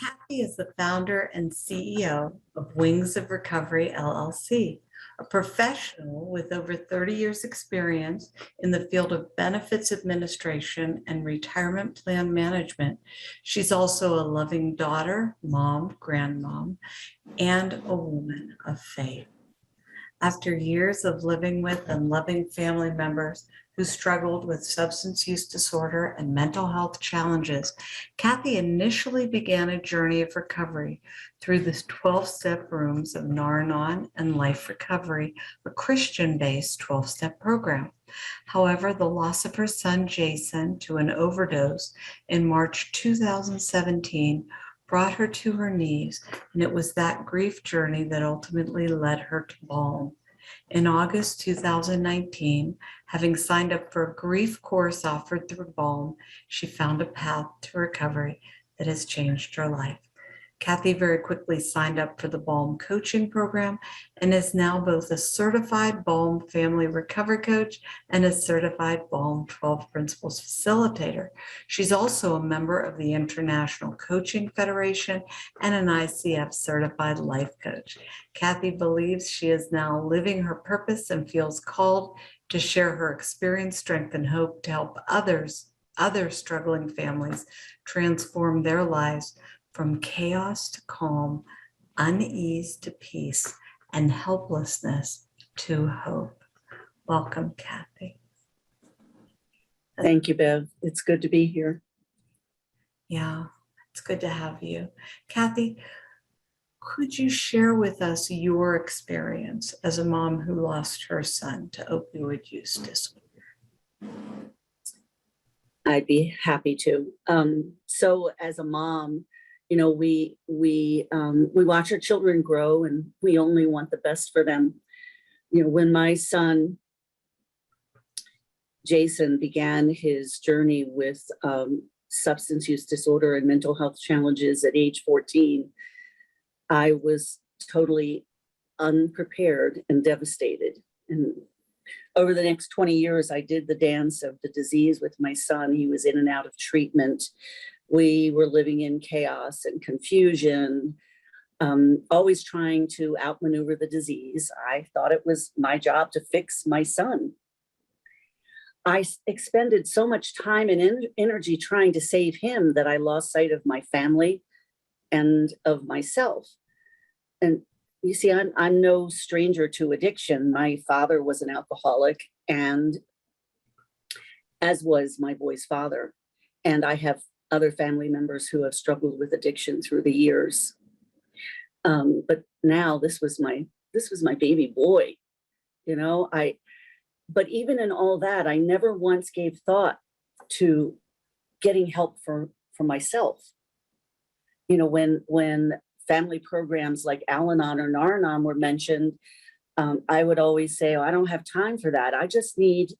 Kathy is the founder and CEO of Wings of Recovery, LLC, a professional with over 30 years' experience in the field of benefits administration and retirement plan management. She's also a loving daughter, mom, grandmom, and a woman of faith. After years of living with and loving family members who struggled with substance use disorder and mental health challenges, Kathy initially began a journey of recovery through the 12-step rooms of Nar-Anon and Life Recovery, a Christian-based 12-step program. However, the loss of her son, Jason, to an overdose in March 2017 brought her to her knees, and it was that grief journey that ultimately led her to Balm. In August 2019, having signed up for a grief course offered through Balm, she found a path to recovery that has changed her life. Kathy very quickly signed up for the Balm coaching program and is now both a certified Balm family recovery coach and a certified Balm 12 principles facilitator. She's also a member of the International Coaching Federation and an ICF certified life coach. Kathy believes she is now living her purpose and feels called to share her experience, strength, and hope to help other struggling families transform their lives from chaos to calm, unease to peace, and helplessness to hope. Welcome, Kathy. Thank you, Bev. It's good to be here. Yeah, it's good to have you. Kathy, could you share with us your experience as a mom who lost her son to opioid use disorder? I'd be happy to. So as a mom, you know, we watch our children grow and we only want the best for them. You know, when my son, Jason, began his journey with substance use disorder and mental health challenges at age 14, I was totally unprepared and devastated. And over the next 20 years, I did the dance of the disease with my son. He was in and out of treatment. We were living in chaos and confusion, always trying to outmaneuver the disease. I thought it was my job to fix my son. I expended so much time and energy trying to save him that I lost sight of my family and of myself. And you see, I'm no stranger to addiction. My father was an alcoholic, and as was my boy's father. And I have other family members who have struggled with addiction through the years. But now this was my baby boy, you know. But even in all that, I never once gave thought to getting help for myself. You know, when family programs like Al-Anon or Nar-Anon were mentioned, I would always say, oh, I don't have time for that. I just need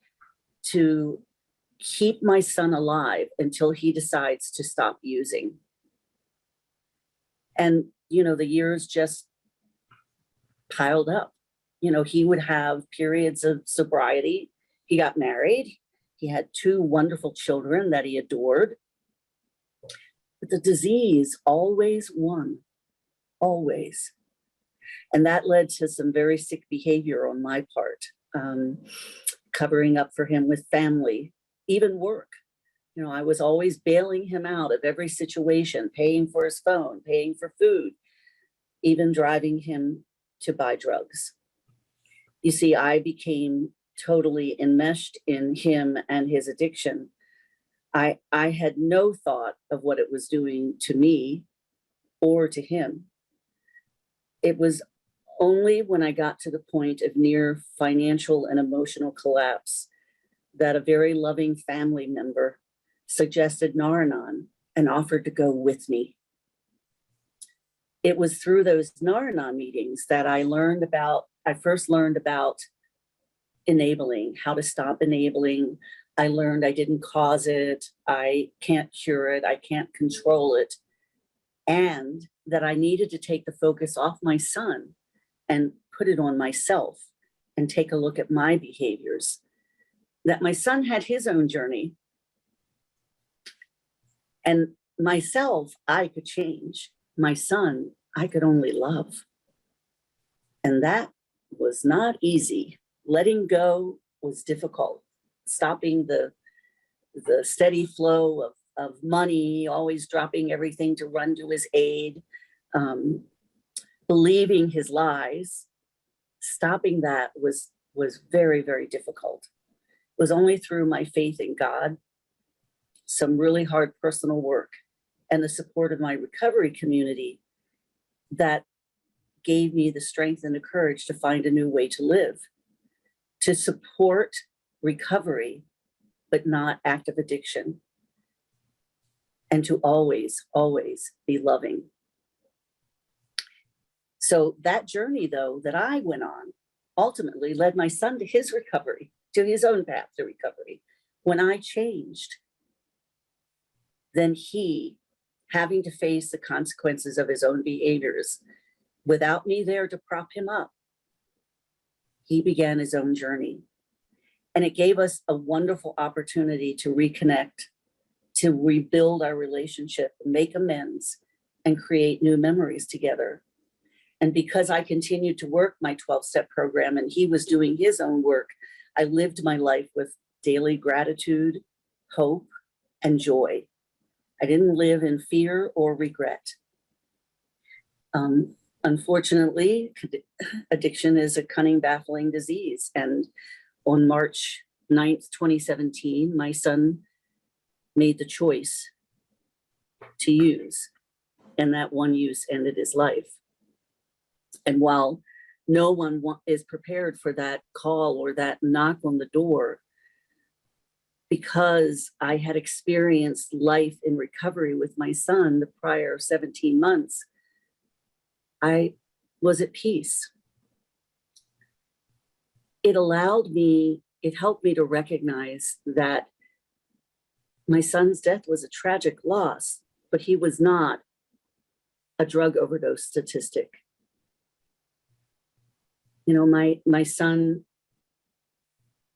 to keep my son alive until he decides to stop using. And, you know, the years just piled up. You know, he would have periods of sobriety. He got married. He had 2 wonderful children that he adored. But the disease always won, always. And that led to some very sick behavior on my part, covering up for him with family, even work. You know, I was always bailing him out of every situation, paying for his phone, paying for food, even driving him to buy drugs. You see, I became totally enmeshed in him and his addiction. I had no thought of what it was doing to me or to him. It was only when I got to the point of near financial and emotional collapse that a very loving family member suggested Nar-Anon and offered to go with me. It was through those Nar-Anon meetings that I first learned about enabling, how to stop enabling. I learned I didn't cause it, I can't cure it, I can't control it, and that I needed to take the focus off my son and put it on myself and take a look at my behaviors. That my son had his own journey, and myself, I could change. My son, I could only love. And that was not easy. Letting go was difficult. Stopping the steady flow of money, always dropping everything to run to his aid, believing his lies, stopping that was very, very difficult. It was only through my faith in God, some really hard personal work, and the support of my recovery community that gave me the strength and the courage to find a new way to live, to support recovery, but not active addiction, and to always, always be loving. So that journey, though, that I went on ultimately led my son to his recovery, to his own path to recovery. When I changed, then he, having to face the consequences of his own behaviors, without me there to prop him up, he began his own journey. And it gave us a wonderful opportunity to reconnect, to rebuild our relationship, make amends, and create new memories together. And because I continued to work my 12-step program and he was doing his own work, I lived my life with daily gratitude, hope, and joy. I didn't live in fear or regret. Unfortunately, addiction is a cunning, baffling disease. And on March 9th, 2017, my son made the choice to use, and that one use ended his life. And while no one is prepared for that call or that knock on the door, because I had experienced life in recovery with my son the prior 17 months, I was at peace. It helped me to recognize that my son's death was a tragic loss, but he was not a drug overdose statistic. You know, my son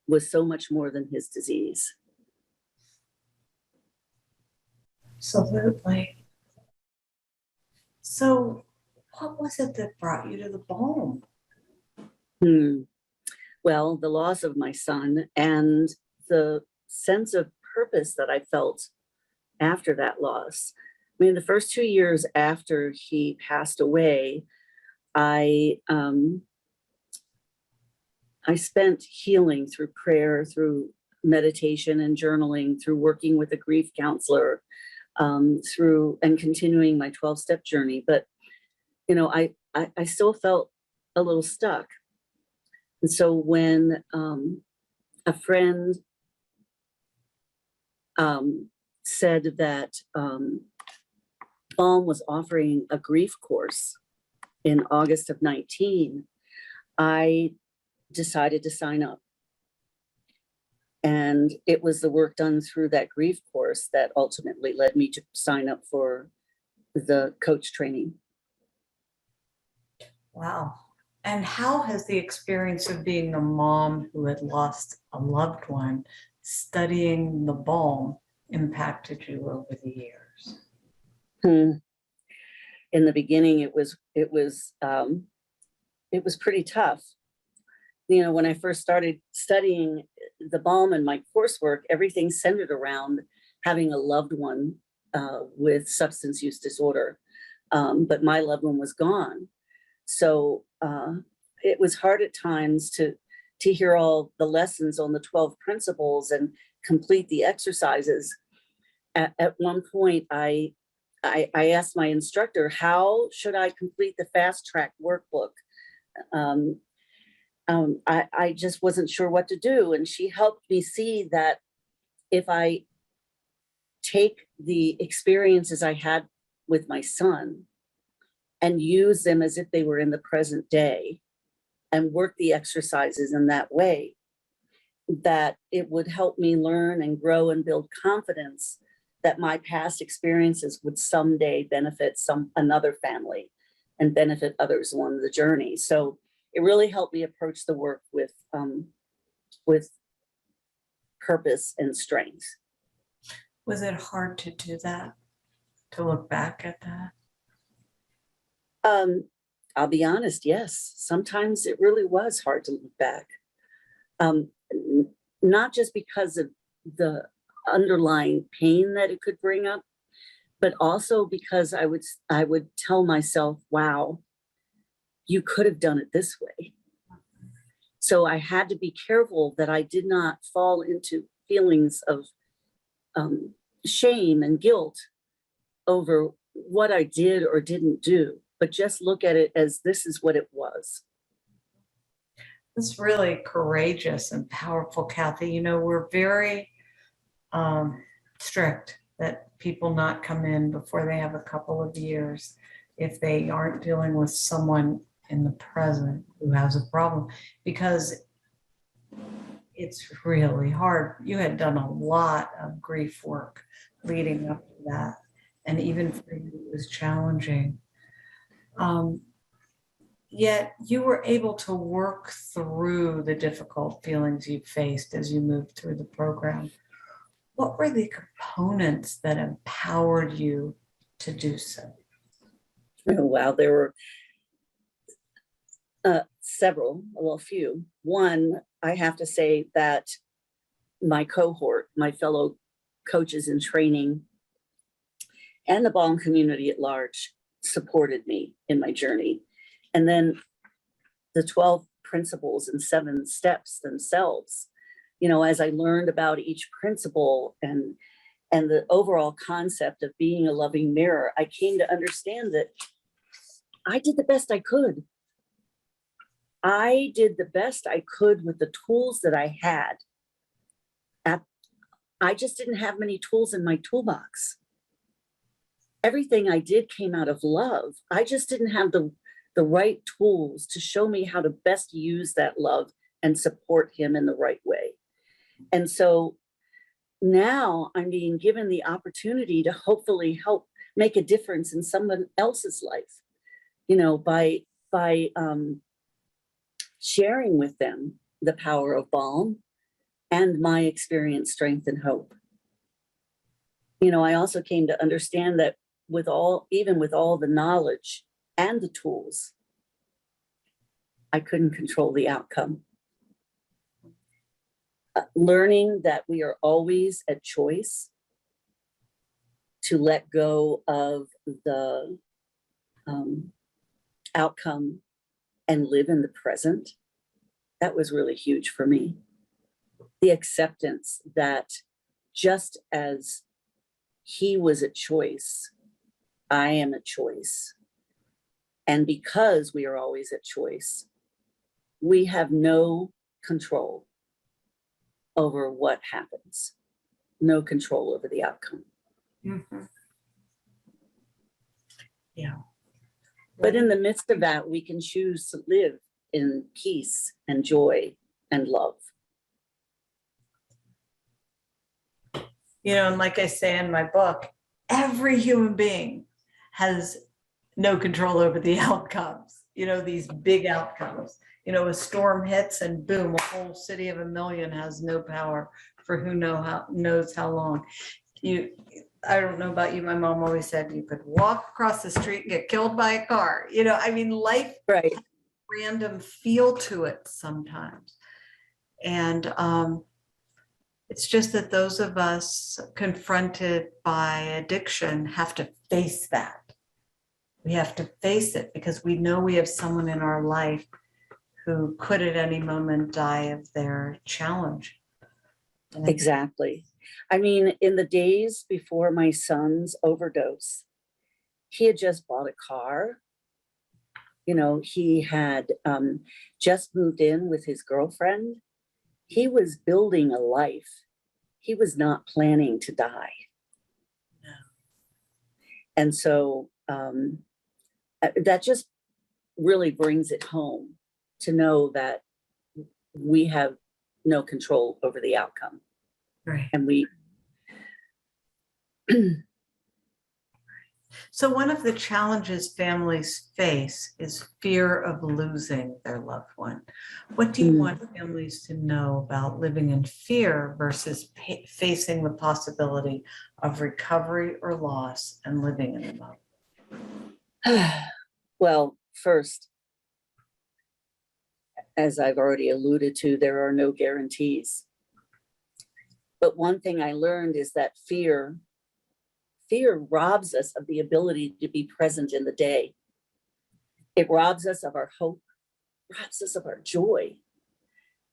was so much more than his disease. Absolutely. So what was it that brought you to the Balm? Well, the loss of my son and the sense of purpose that I felt after that loss. I mean, the first 2 years after he passed away, I spent healing through prayer, through meditation and journaling, through working with a grief counselor, through and continuing my 12-step journey. But, you know, I still felt a little stuck. And so when a friend said that Balm was offering a grief course in August of 19, I decided to sign up. And it was the work done through that grief course that ultimately led me to sign up for the coach training. Wow. And how has the experience of being a mom who had lost a loved one studying the Balm impacted you over the years? In the beginning, it was pretty tough. You know, when I first started studying the Balm in my coursework, everything centered around having a loved one with substance use disorder. But my loved one was gone. So it was hard at times to hear all the lessons on the 12 principles and complete the exercises. At one point, I asked my instructor, how should I complete the fast track workbook? I just wasn't sure what to do. And she helped me see that if I take the experiences I had with my son and use them as if they were in the present day and work the exercises in that way, that it would help me learn and grow and build confidence that my past experiences would someday benefit another family and benefit others along the journey. So it really helped me approach the work with purpose and strength. Was it hard to do that? to look back at that? I'll be honest, yes. Sometimes it really was hard to look back. Not just because of the underlying pain that it could bring up, but also because I would tell myself, wow, you could have done it this way. So I had to be careful that I did not fall into feelings of shame and guilt over what I did or didn't do, but just look at it as this is what it was. It's really courageous and powerful, Kathy. You know, we're very strict that people not come in before they have a couple of years if they aren't dealing with someone in the present who has a problem, because it's really hard. You had done a lot of grief work leading up to that, and even for you it was challenging. Yet you were able to work through the difficult feelings you faced as you moved through the program. What were the components that empowered you to do so? Oh, wow, there were several, well, a few. One, I have to say that my cohort, my fellow coaches in training, and the Balm community at large supported me in my journey. And then the 12 principles and 7 steps themselves, you know, as I learned about each principle and the overall concept of being a loving mirror, I came to understand that I did the best I could. I did the best I could with the tools that I had. I just didn't have many tools in my toolbox. Everything I did came out of love. I just didn't have the right tools to show me how to best use that love and support him in the right way. And so now I'm being given the opportunity to hopefully help make a difference in someone else's life, you know, by sharing with them the power of Balm and my experience, strength, and hope. You know, I also came to understand that even with all the knowledge and the tools, I couldn't control the outcome. Learning that we are always at choice to let go of the outcome and live in the present, that was really huge for me. The acceptance that just as he was a choice, I am a choice. And because we are always at choice, we have no control over what happens, no control over the outcome. Mm-hmm. Yeah. But in the midst of that, we can choose to live in peace and joy and love. You know, and like I say in my book, every human being has no control over the outcomes, you know, these big outcomes. You know, a storm hits and boom, a whole city of 1 million has no power for who knows how long. I don't know about you, my mom always said you could walk across the street and get killed by a car. You know, I mean, life right. has a random feel to it sometimes. And it's just that those of us confronted by addiction have to face that. We have to face it because we know we have someone in our life who could at any moment die of their challenge. Exactly. I mean, in the days before my son's overdose, he had just bought a car. You know, he had just moved in with his girlfriend. He was building a life. He was not planning to die. No. And so that just really brings it home to know that we have no control over the outcome. Right. And we So one of the challenges families face is fear of losing their loved one. What do you Mm. want families to know about living in fear versus facing the possibility of recovery or loss and living in the moment? Well, first, as I've already alluded to, there are no guarantees. But one thing I learned is that fear robs us of the ability to be present in the day. It robs us of our hope, robs us of our joy.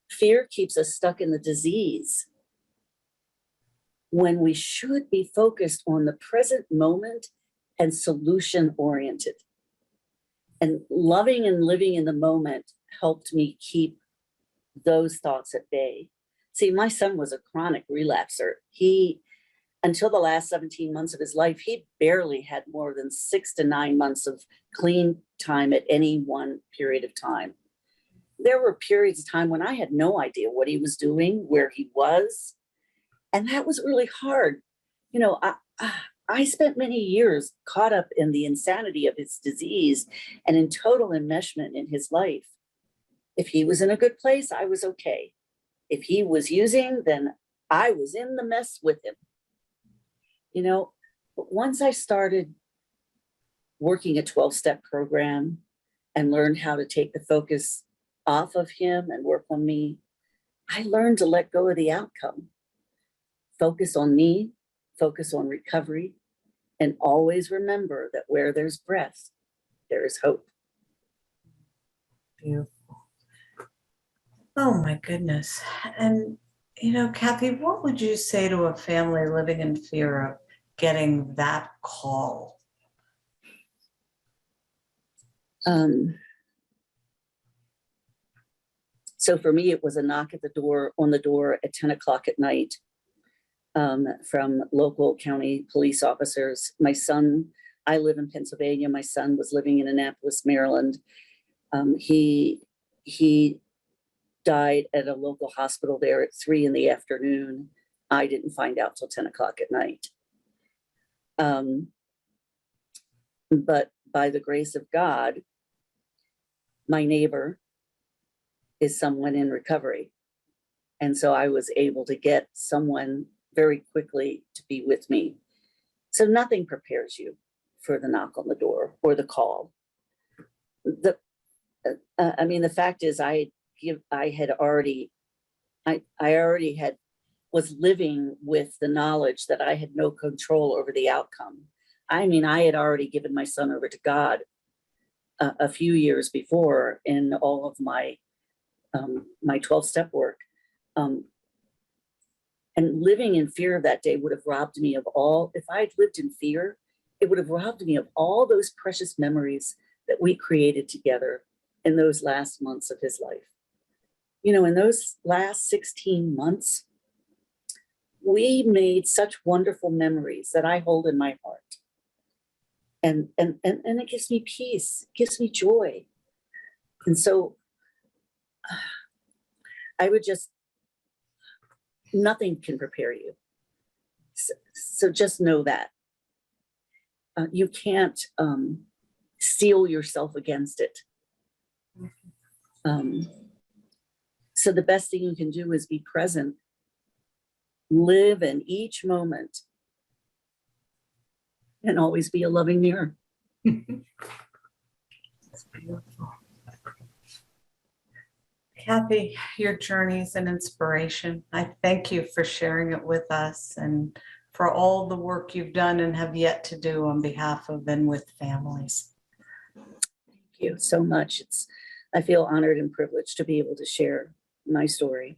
Fear keeps us stuck in the disease when we should be focused on the present moment and solution oriented. And loving and living in the moment helped me keep those thoughts at bay. See, my son was a chronic relapser. Until the last 17 months of his life, he barely had more than 6 to 9 months of clean time at any one period of time. There were periods of time when I had no idea what he was doing, where he was. And that was really hard. You know, I spent many years caught up in the insanity of his disease and in total enmeshment in his life. If he was in a good place, I was okay. If he was using, then I was in the mess with him. You know, but once I started working a 12-step program and learned how to take the focus off of him and work on me, I learned to let go of the outcome. Focus on me, focus on recovery, and always remember that where there's breath, there is hope. Beautiful. Oh my goodness. And, Kathy, what would you say to a family living in fear of getting that call? So for me, it was a knock at the door, on the door at 10 o'clock at night, from local county police officers. My son, I live in Pennsylvania. My son was living in Annapolis, Maryland. He died at a local hospital there at 3 p.m. I didn't find out till 10 o'clock at night. But by the grace of God, my neighbor is someone in recovery. And so I was able to get someone very quickly to be with me. So nothing prepares you for the knock on the door or the call. The fact is was living with the knowledge that I had no control over the outcome. I had already given my son over to God a few years before in all of my 12-step work. And living in fear of that day would have robbed me of all, if I had lived in fear, it would have robbed me of all those precious memories that we created together in those last months of his life. In those last 16 months, we made such wonderful memories that I hold in my heart. And it gives me peace, gives me joy. And so I would nothing can prepare you. So just know that. You can't steel yourself against it. So the best thing you can do is be present, live in each moment, and always be a loving mirror. That's beautiful. Kathy, your journey is an inspiration. I thank you for sharing it with us and for all the work you've done and have yet to do on behalf of and with families. Thank you so much. I feel honored and privileged to be able to share my story.